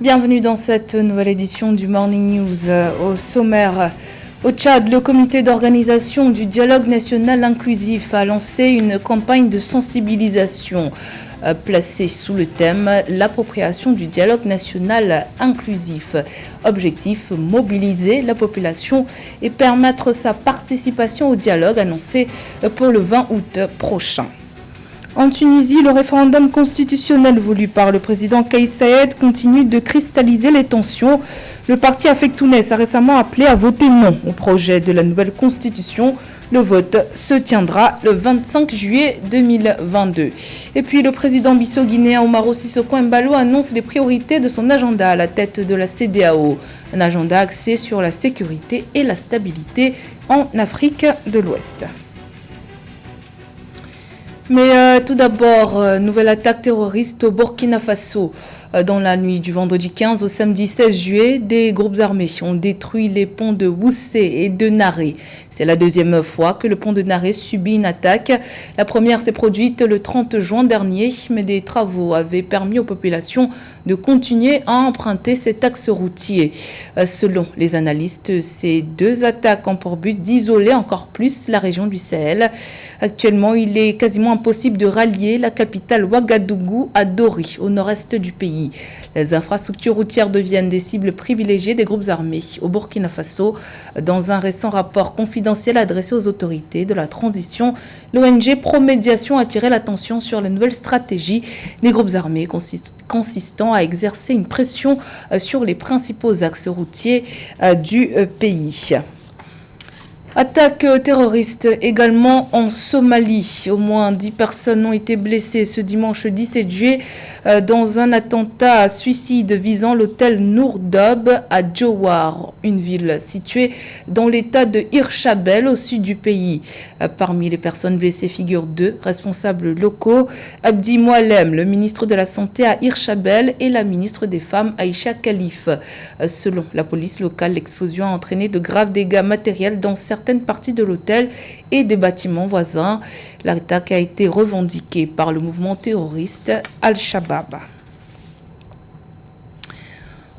Bienvenue dans cette nouvelle édition du Morning News. Au sommaire, au Tchad, le comité d'organisation du dialogue national inclusif a lancé une campagne de sensibilisation placée sous le thème « L'appropriation du dialogue national inclusif ». Objectif, mobiliser la population et permettre sa participation au dialogue annoncé pour le 20 août prochain. En Tunisie, le référendum constitutionnel voulu par le président Kais Saied continue de cristalliser les tensions. Le parti Afek Tounes a récemment appelé à voter non au projet de la nouvelle constitution. Le vote se tiendra le 25 juillet 2022. Et puis le président bissau-guinéen Umaro Sissoko Embalo annonce les priorités de son agenda à la tête de la CEDEAO. Un agenda axé sur la sécurité et la stabilité en Afrique de l'Ouest. Mais tout d'abord, nouvelle attaque terroriste au Burkina Faso. Dans la nuit du vendredi 15 au samedi 16 juillet, des groupes armés ont détruit les ponts de Woussé et de Naré. C'est la deuxième fois que le pont de Naré subit une attaque. La première s'est produite le 30 juin dernier, mais des travaux avaient permis aux populations de continuer à emprunter cet axe routier. Selon les analystes, ces deux attaques ont pour but d'isoler encore plus la région du Sahel. Actuellement, il est quasiment impossible de rallier la capitale Ouagadougou à Dori, au nord-est du pays. Les infrastructures routières deviennent des cibles privilégiées des groupes armés au Burkina Faso. Dans un récent rapport confidentiel adressé aux autorités de la transition, l'ONG Promédiation a attiré l'attention sur la nouvelle stratégie des groupes armés consistant à exercer une pression sur les principaux axes routiers du pays. Attaque terroriste également en Somalie. Au moins 10 personnes ont été blessées ce dimanche 17 juillet dans un attentat suicide visant l'hôtel Nourdob à Jowar, une ville située dans l'état de Hirshabelle au sud du pays. Parmi les personnes blessées figurent deux responsables locaux, Abdi Moualem, le ministre de la Santé à Hirshabelle, et la ministre des Femmes Aïcha Khalif. Selon la police locale, l'explosion a entraîné de graves dégâts matériels dans certaines parties de l'hôtel et des bâtiments voisins. L'attaque a été revendiquée par le mouvement terroriste Al-Shabaab.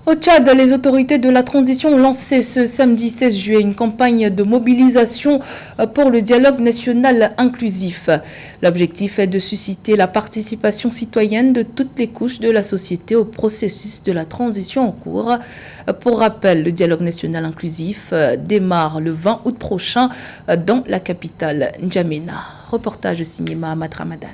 Au Tchad, les autorités de la transition ont lancé ce samedi 16 juillet une campagne de mobilisation pour le dialogue national inclusif. L'objectif est de susciter la participation citoyenne de toutes les couches de la société au processus de la transition en cours. Pour rappel, le dialogue national inclusif démarre le 20 août prochain dans la capitale N'Djamena. Reportage signé Mahamat Ramadan.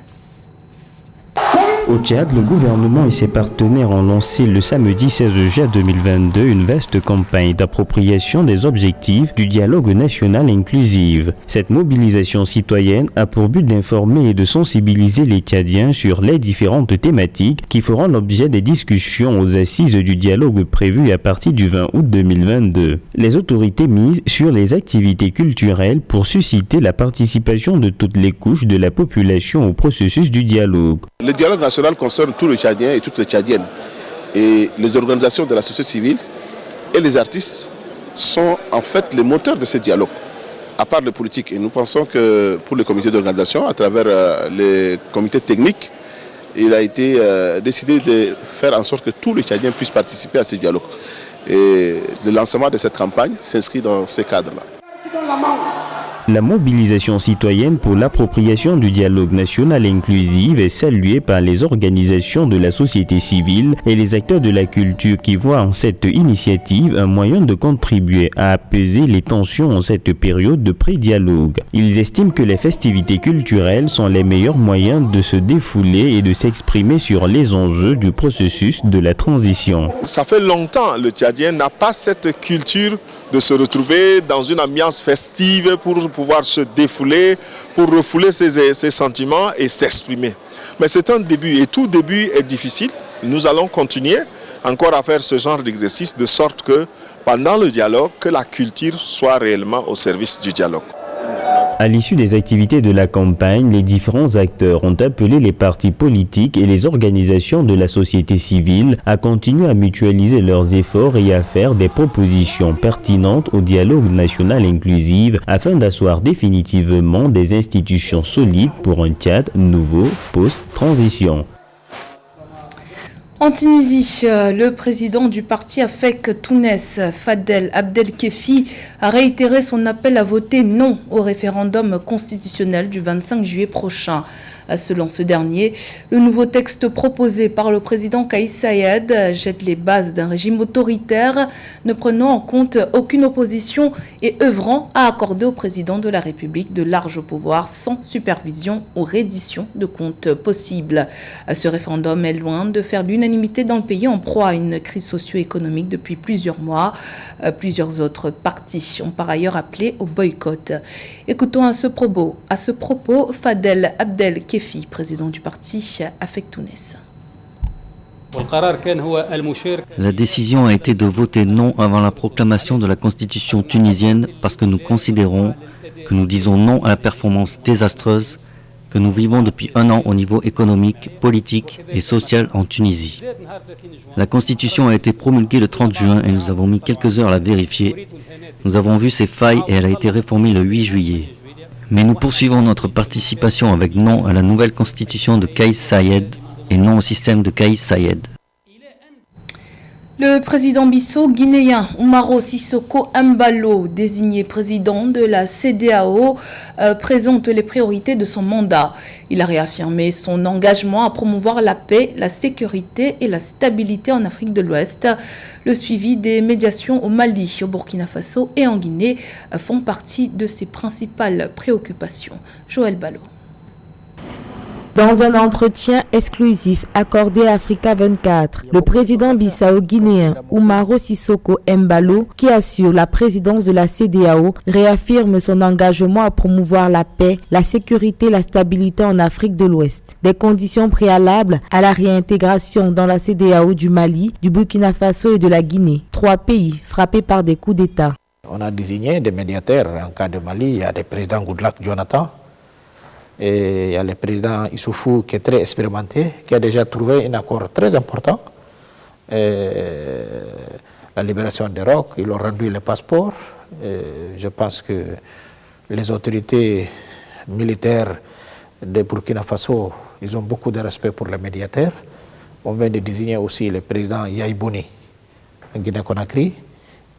Au Tchad, le gouvernement et ses partenaires ont lancé le samedi 16 juillet 2022 une vaste campagne d'appropriation des objectifs du dialogue national inclusif. Cette mobilisation citoyenne a pour but d'informer et de sensibiliser les Tchadiens sur les différentes thématiques qui feront l'objet des discussions aux assises du dialogue prévues à partir du 20 août 2022. Les autorités misent sur les activités culturelles pour susciter la participation de toutes les couches de la population au processus du dialogue. Le dialogue national concerne tous les Tchadiens et toutes les Tchadiennes. Et les organisations de la société civile et les artistes sont en fait les moteurs de ce dialogue, à part le politique. Et nous pensons que pour le comité d'organisation, à travers les comités techniques, il a été décidé de faire en sorte que tous les Tchadiens puissent participer à ce dialogue. Et le lancement de cette campagne s'inscrit dans ces cadres-là. La mobilisation citoyenne pour l'appropriation du dialogue national inclusif est saluée par les organisations de la société civile et les acteurs de la culture qui voient en cette initiative un moyen de contribuer à apaiser les tensions en cette période de pré-dialogue. Ils estiment que les festivités culturelles sont les meilleurs moyens de se défouler et de s'exprimer sur les enjeux du processus de la transition. Ça fait longtemps que le Tchadien n'a pas cette culture de se retrouver dans une ambiance festive pour pouvoir se défouler, pour refouler ses sentiments et s'exprimer. Mais c'est un début et tout début est difficile. Nous allons continuer encore à faire ce genre d'exercice de sorte que pendant le dialogue, que la culture soit réellement au service du dialogue. À l'issue des activités de la campagne, les différents acteurs ont appelé les partis politiques et les organisations de la société civile à continuer à mutualiser leurs efforts et à faire des propositions pertinentes au dialogue national inclusif afin d'asseoir définitivement des institutions solides pour un Tchad nouveau post-transition. En Tunisie, le président du parti AFEC Tounes, Fadel Abdelkefi, a réitéré son appel à voter non au référendum constitutionnel du 25 juillet prochain. Selon ce dernier, le nouveau texte proposé par le président Kais Saied jette les bases d'un régime autoritaire, ne prenant en compte aucune opposition et œuvrant à accorder au président de la République de larges pouvoirs sans supervision ou reddition de comptes possible. Ce référendum est loin de faire l'unanimité dans le pays en proie à une crise socio-économique depuis plusieurs mois. Plusieurs autres partis ont par ailleurs appelé au boycott. Écoutons à ce propos Fadel Abdelkefi, président du parti AFEC Tounes. La décision a été de voter non avant la proclamation de la constitution tunisienne parce que nous considérons que nous disons non à la performance désastreuse que nous vivons depuis un an au niveau économique, politique et social en Tunisie. La constitution a été promulguée le 30 juin et nous avons mis quelques heures à la vérifier. Nous avons vu ses failles et elle a été réformée le 8 juillet. Mais nous poursuivons notre participation avec non à la nouvelle constitution de Kais Saied et non au système de Kais Saied. Le président Bissau guinéen Umaro Sissoko Embalo, désigné président de la CEDEAO, présente les priorités de son mandat. Il a réaffirmé son engagement à promouvoir la paix, la sécurité et la stabilité en Afrique de l'Ouest. Le suivi des médiations au Mali, au Burkina Faso et en Guinée font partie de ses principales préoccupations. Joël Ballot. Dans un entretien exclusif accordé à Africa 24, le président bissau-guinéen Umaro Sissoko Embalo, qui assure la présidence de la CEDEAO, réaffirme son engagement à promouvoir la paix, la sécurité et la stabilité en Afrique de l'Ouest. Des conditions préalables à la réintégration dans la CEDEAO du Mali, du Burkina Faso et de la Guinée, 3 pays frappés par des coups d'État. On a désigné des médiateurs. En cas de Mali, il y a le président Goodluck Jonathan. Et il y a le président Issoufou qui est très expérimenté, qui a déjà trouvé un accord très important. La libération des rocs, ils ont rendu le passeport. Je pense que les autorités militaires de Burkina Faso, ils ont beaucoup de respect pour les médiateurs. On vient de désigner aussi le président Yahi Boni en Guinée-Conakry.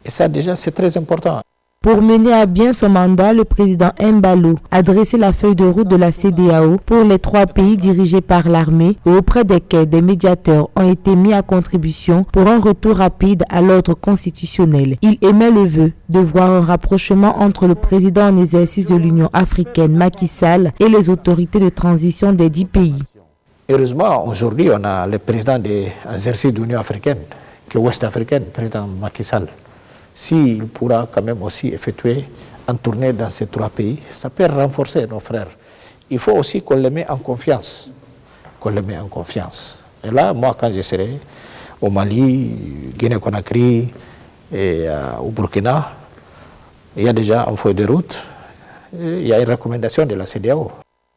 Et ça déjà c'est très important. Pour mener à bien son mandat, le président Embalo a dressé la feuille de route de la CEDEAO pour les 3 pays dirigés par l'armée et auprès desquels des médiateurs ont été mis à contribution pour un retour rapide à l'ordre constitutionnel. Il émet le vœu de voir un rapprochement entre le président en exercice de l'Union africaine, Macky Sall, et les autorités de transition des 10 pays. Heureusement, aujourd'hui, on a le président des exercices de l'Union africaine, qui est ouest-africaine, le président Macky Sall. S'il pourra quand même aussi effectuer un tournée dans ces 3 pays, ça peut renforcer nos frères. Il faut aussi qu'on les mette en confiance. Et là, moi, quand je serai au Mali, Guinée-Conakry et au Burkina, il y a déjà un feuille de route, il y a une recommandation de la CEDEAO.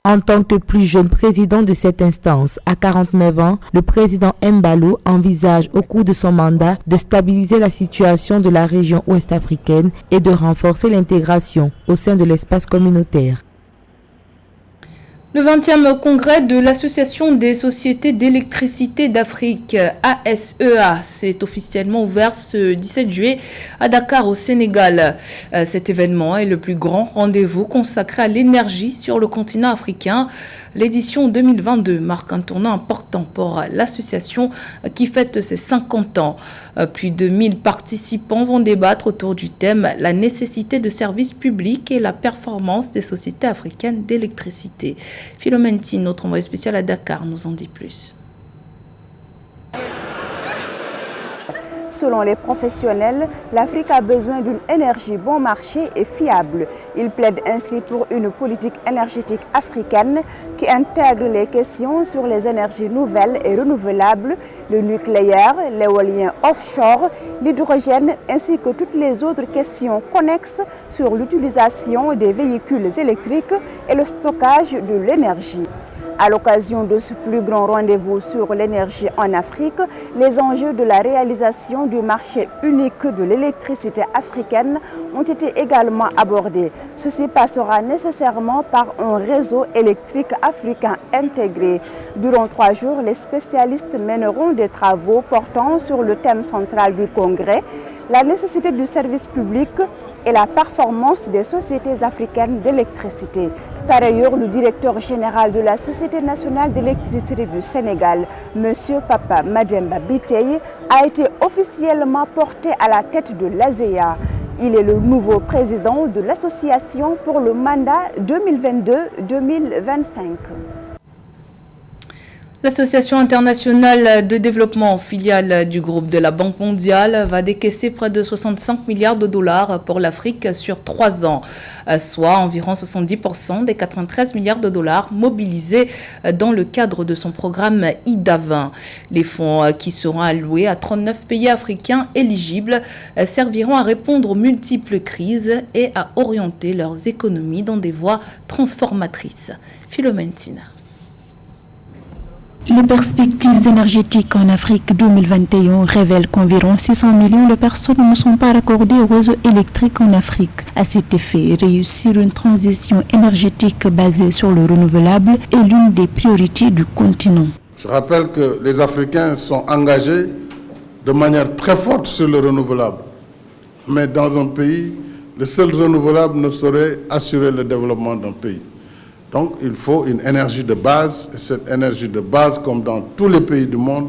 En tant que plus jeune président de cette instance, à 49 ans, le président Embalo envisage au cours de son mandat de stabiliser la situation de la région ouest-africaine et de renforcer l'intégration au sein de l'espace communautaire. Le 20e congrès de l'Association des sociétés d'électricité d'Afrique, ASEA, s'est officiellement ouvert ce 17 juillet à Dakar, au Sénégal. Cet événement est le plus grand rendez-vous consacré à l'énergie sur le continent africain. L'édition 2022 marque un tournant important pour l'association qui fête ses 50 ans. Plus de 1000 participants vont débattre autour du thème « La nécessité de services publics et la performance des sociétés africaines d'électricité ». Philomène Tine, notre envoyé spécial à Dakar, nous en dit plus. Selon les professionnels, l'Afrique a besoin d'une énergie bon marché et fiable. Ils plaident ainsi pour une politique énergétique africaine qui intègre les questions sur les énergies nouvelles et renouvelables, le nucléaire, l'éolien offshore, l'hydrogène ainsi que toutes les autres questions connexes sur l'utilisation des véhicules électriques et le stockage de l'énergie. À l'occasion de ce plus grand rendez-vous sur l'énergie en Afrique, les enjeux de la réalisation du marché unique de l'électricité africaine ont été également abordés. Ceci passera nécessairement par un réseau électrique africain intégré. Durant 3 jours, les spécialistes mèneront des travaux portant sur le thème central du congrès, la nécessité du service public et la performance des sociétés africaines d'électricité. Par ailleurs, le directeur général de la Société nationale d'électricité du Sénégal, M. Papa Madjemba Biteye, a été officiellement porté à la tête de l'ASEA. Il est le nouveau président de l'association pour le mandat 2022-2025. L'Association internationale de développement, filiale du groupe de la Banque mondiale, va décaisser près de 65 milliards de dollars pour l'Afrique sur 3 ans, soit environ 70% des 93 milliards de dollars mobilisés dans le cadre de son programme IDA20. Les fonds qui seront alloués à 39 pays africains éligibles serviront à répondre aux multiples crises et à orienter leurs économies dans des voies transformatrices. Philomène Tina. Les perspectives énergétiques en Afrique 2021 révèlent qu'environ 600 millions de personnes ne sont pas raccordées au réseau électrique en Afrique. À cet effet, réussir une transition énergétique basée sur le renouvelable est l'une des priorités du continent. Je rappelle que les Africains sont engagés de manière très forte sur le renouvelable. Mais dans un pays, le seul renouvelable ne saurait assurer le développement d'un pays. Donc il faut une énergie de base, et cette énergie de base, comme dans tous les pays du monde,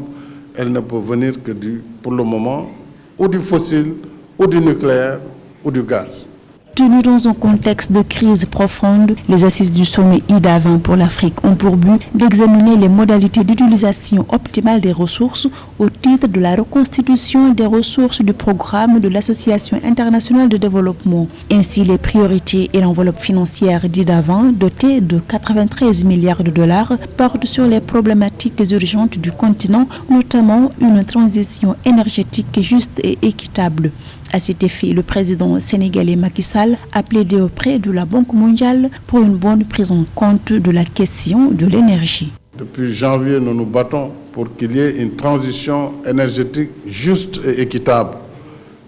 elle ne peut venir que pour le moment, ou du fossile, ou du nucléaire, ou du gaz. Tenu dans un contexte de crise profonde, les assises du sommet IDA20 pour l'Afrique ont pour but d'examiner les modalités d'utilisation optimale des ressources au titre de la reconstitution des ressources du programme de l'Association internationale de développement. Ainsi, les priorités et l'enveloppe financière d'IDA20, dotée de 93 milliards de dollars, portent sur les problématiques urgentes du continent, notamment une transition énergétique juste et équitable. À cet effet, le président sénégalais Macky Sall a plaidé auprès de la Banque mondiale pour une bonne prise en compte de la question de l'énergie. Depuis janvier, nous nous battons pour qu'il y ait une transition énergétique juste et équitable,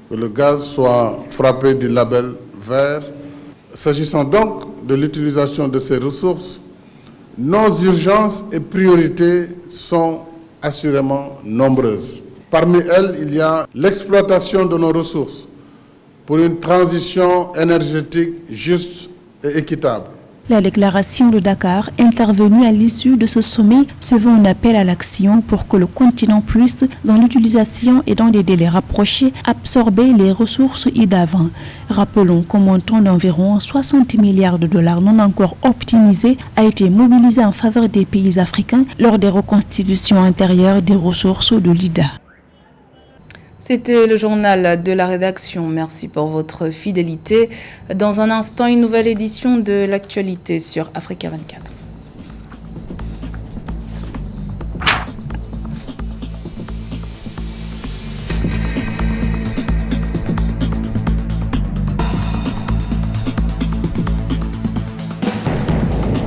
que le gaz soit frappé du label vert. S'agissant donc de l'utilisation de ces ressources, nos urgences et priorités sont assurément nombreuses. Parmi elles, il y a l'exploitation de nos ressources pour une transition énergétique juste et équitable. La déclaration de Dakar, intervenue à l'issue de ce sommet, se veut un appel à l'action pour que le continent puisse, dans l'utilisation et dans des délais rapprochés, absorber les ressources IDA20. Rappelons qu'un montant d'environ 60 milliards de dollars non encore optimisé a été mobilisé en faveur des pays africains lors des reconstitutions antérieures des ressources de l'IDA. C'était le journal de la rédaction. Merci pour votre fidélité. Dans un instant, une nouvelle édition de l'actualité sur Africa 24.